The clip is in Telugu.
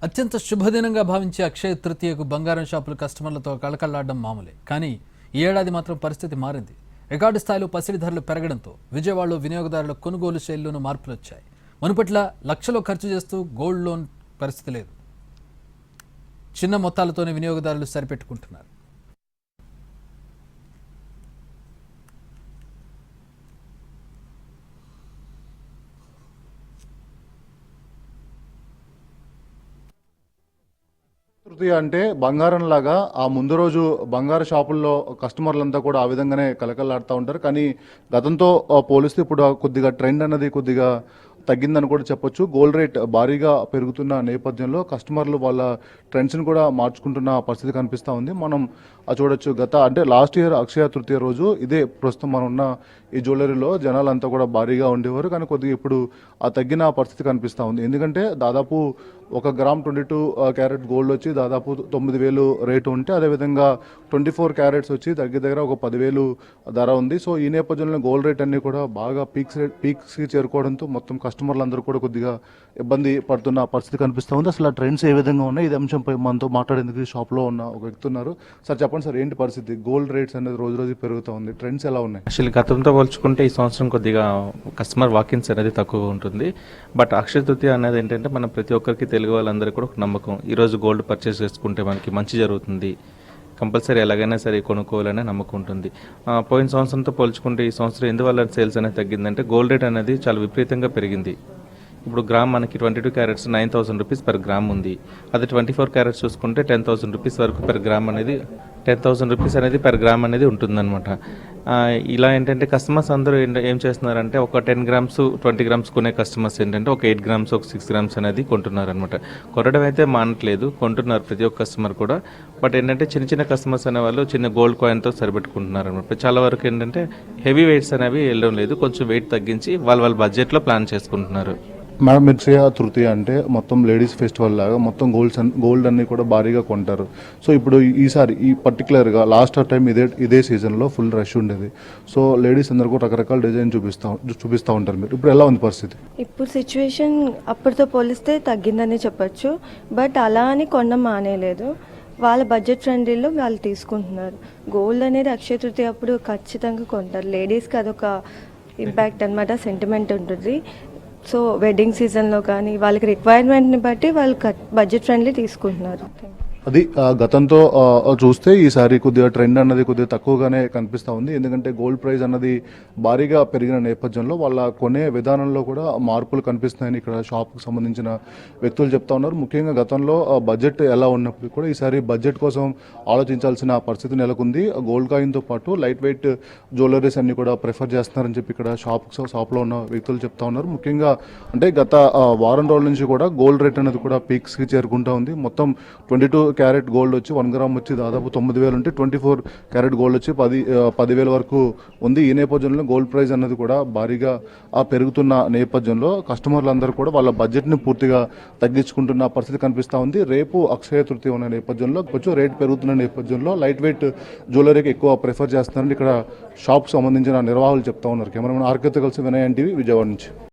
అత్యంత శుభదినంగా భావించే అక్షయ తృతీయకు బంగారం షాపులు కస్టమర్లతో కళకళలాడడం మామూలే. కానీ ఈ ఏడాది మాత్రం పరిస్థితి మారింది. రికార్డు స్థాయిలో పసిడి ధరలు పెరగడంతో విజయవాడలో వినియోగదారుల కొనుగోలు శైలిలోనూ మార్పులు వచ్చాయి. మునుపట్ల లక్షలో ఖర్చు చేస్తూ గోల్డ్ లోన్ పరిస్థితి లేదు. చిన్న మొత్తాలతోనే వినియోగదారులు సరిపెట్టుకుంటున్నారు. తృతీయ అంటే బంగారం లాగా ఆ ముందు రోజు బంగారు షాపుల్లో కస్టమర్లంతా కూడా ఆ విధంగానే కలకలాడుతూ ఉంటారు. కానీ గతంతో పోలిస్తే ఇప్పుడు కొద్దిగా ట్రెండ్ అన్నది కొద్దిగా తగ్గిందని కూడా చెప్పొచ్చు. గోల్డ్ రేట్ భారీగా పెరుగుతున్న నేపథ్యంలో కస్టమర్లు వాళ్ళ ట్రెండ్స్ని కూడా మార్చుకుంటున్న పరిస్థితి కనిపిస్తూ ఉంది. మనం చూడొచ్చు. అంటే లాస్ట్ ఇయర్ అక్షయ తృతీయ రోజు ఇదే ప్రస్తుతం మనం ఉన్న ఈ జ్యువెలరీలో జనాలంతా కూడా భారీగా ఉండేవారు. కానీ కొద్దిగా ఇప్పుడు ఆ తగ్గిన పరిస్థితి కనిపిస్తూ ఉంది. ఎందుకంటే దాదాపు 1 గ్రామ్ 22 క్యారెట్ గోల్డ్ వచ్చి దాదాపు 9,000 రేటు ఉంటే, అదేవిధంగా 24 క్యారెట్స్ వచ్చి దగ్గర ఒక 10,000 ధర ఉంది. సో ఈ నేపథ్యంలో గోల్డ్ రేట్ అన్ని కూడా బాగా పీక్స్కి చేరుకోవడంతో మొత్తం కస్టమర్లు అందరూ కూడా కొద్దిగా ఇబ్బంది పడుతున్న పరిస్థితి కనిపిస్తూ ఉంది. అసలు ఆ ట్రెండ్స్ ఏ విధంగా ఉన్నాయి, ఇది అంశంపై మనతో మాట్లాడేందుకు షాప్లో ఉన్న ఒక వ్యక్తి ఉన్నారు. సార్ చెప్పండి సార్, ఏంటి పరిస్థితి? గోల్డ్ రేట్స్ అనేది రోజు పెరుగుతూ ఉంది, ట్రెండ్స్ ఎలా ఉన్నాయి? యాక్చువల్లీ గతంతో పోల్చుకుంటే ఈ సంవత్సరం కొద్దిగా కస్టమర్ వాకిన్స్ అనేది తక్కువ ఉంటుంది. బట్ అక్షయ తృతీయ అనేది ఏంటంటే మనం ప్రతి ఒక్కరికి తెలుగు వాళ్ళందరికీ కూడా ఒక నమ్మకం. ఈరోజు గోల్డ్ పర్చేస్ చేసుకుంటే మనకి మంచి జరుగుతుంది, కంపల్సరీ ఎలాగైనా సరే కొనుక్కోవాలనే నమ్మకం ఉంటుంది. పోయిన సంవత్సరంతో పోల్చుకుంటే ఈ సంవత్సరం ఎందువల్ల సేల్స్ అనేది తగ్గిందంటే గోల్డ్ రేట్ అనేది చాలా విపరీతంగా పెరిగింది. ఇప్పుడు గ్రామ్ మనకి 22 క్యారెట్స్ 9,000 రూపీస్ పర్ గ్రామ్ ఉంది. అదే 24 క్యారెట్స్ చూసుకుంటే 10,000 రూపీస్ వరకు పర్ గ్రామ్ అనేది 10,000 రూపీస్ అనేది పర్ గ్రామ్ అనేది ఉంటుందన్నమాట. ఇలా ఏంటంటే కస్టమర్స్ అందరూ ఏం చేస్తున్నారంటే ఒక 10 గ్రామ్స్ 20 గ్రామ్స్ కొనే కస్టమర్స్ ఏంటంటే ఒక 8 గ్రామ్స్ ఒక 6 గ్రామ్స్ అనేది కొంటున్నారు అనమాట. కొనడం అయితే మానట్లేదు, కొంటున్నారు ప్రతి ఒక్క కస్టమర్ కూడా. బట్ ఏంటంటే చిన్న కస్టమర్స్ అనే వాళ్ళు చిన్న గోల్డ్ కాయిన్తో సరిపెట్టుకుంటున్నారు అనమాట. చాలా వరకు ఏంటంటే హెవీ వెయిట్స్ అనేవి వెళ్ళడం లేదు, కొంచెం వెయిట్ తగ్గించి వాళ్ళ బడ్జెట్లో ప్లాన్ చేసుకుంటున్నారు. మేడం, అక్షయ తృతీయ అంటే మొత్తం లేడీస్ ఫెస్టివల్ లాగా మొత్తం గోల్డ్ అన్ని కూడా భారీగా కొంటారు. సో ఇప్పుడు ఈసారి ఈ పర్టికులర్గా లాస్ట్ టైం ఇదే సీజన్లో ఫుల్ రష్ ఉండేది. సో లేడీస్ అందరూ కూడా రకరకాల డిజైన్ చూపిస్తూ ఉంటారు. మీరు ఇప్పుడు ఎలా ఉంది పరిస్థితి? ఇప్పుడు సిచ్యువేషన్ అప్పటితో పోలిస్తే తగ్గిందని చెప్పొచ్చు. బట్ అలా అని కొనడం మానేయలేదు, వాళ్ళ బడ్జెట్ ఫ్రెండ్లీలో వాళ్ళు తీసుకుంటున్నారు. గోల్డ్ అనేది అక్షయ తృతీయ అప్పుడు ఖచ్చితంగా కొంటారు. లేడీస్కి అదొక ఇంపాక్ట్ అనమాట, సెంటిమెంట్ ఉంటుంది. సో వెడ్డింగ్ సీజన్లో కానీ వాళ్ళకి రిక్వైర్మెంట్ని బట్టి వాళ్ళు బడ్జెట్ ఫ్రెండ్లీ తీసుకుంటున్నారు. అది గతంతో చూస్తే ఈసారి కొద్దిగా ట్రెండ్ అన్నది కొద్దిగా తక్కువగానే కనిపిస్తూ ఉంది. ఎందుకంటే గోల్డ్ ప్రైస్ అన్నది భారీగా పెరిగిన నేపథ్యంలో వాళ్ళ కొనే విధానంలో కూడా మార్పులు కనిపిస్తున్నాయని ఇక్కడ షాప్కి సంబంధించిన వ్యక్తులు చెప్తా ఉన్నారు. ముఖ్యంగా గతంలో బడ్జెట్ ఎలా ఉన్నప్పుడు కూడా ఈసారి బడ్జెట్ కోసం ఆలోచించాల్సిన పరిస్థితి నెలకొంది. గోల్డ్ కాయిన్తో పాటు లైట్ వెయిట్ జ్యువెలరీస్ అన్ని కూడా ప్రిఫర్ చేస్తున్నారని చెప్పి ఇక్కడ షాప్లో ఉన్న వ్యక్తులు చెప్తా ఉన్నారు. ముఖ్యంగా అంటే గత వారం రోజుల నుంచి కూడా గోల్డ్ రేట్ అనేది కూడా పీక్స్కి చేరుకుంటూ ఉంది. మొత్తం 22 క్యారెట్ గోల్డ్ వచ్చి 1 గ్రామ్ వచ్చి దాదాపు 9,000 ఉంటే 24 క్యారెట్ గోల్డ్ వచ్చి 10,000 వరకు ఉంది. ఈ నేపథ్యంలో గోల్డ్ ప్రైస్ అన్నది కూడా భారీగా పెరుగుతున్న నేపథ్యంలో కస్టమర్లందరూ కూడా వాళ్ళ బడ్జెట్ని పూర్తిగా తగ్గించుకుంటున్న పరిస్థితి కనిపిస్తూ ఉంది. రేపు అక్షయ తృతీయ ఉన్న నేపథ్యంలో కొంచెం రేట్ పెరుగుతున్న నేపథ్యంలో లైట్ వెయిట్ జ్యువెలరీకి ఎక్కువ ప్రిఫర్ చేస్తున్నారని ఇక్కడ షాప్కి సంబంధించిన నిర్వాహకులు చెప్తా ఉన్నారు. కెమెరామెన్ ఆర్కేతో కలిసి వినయ్, NTV, విజయవాడ నుంచి.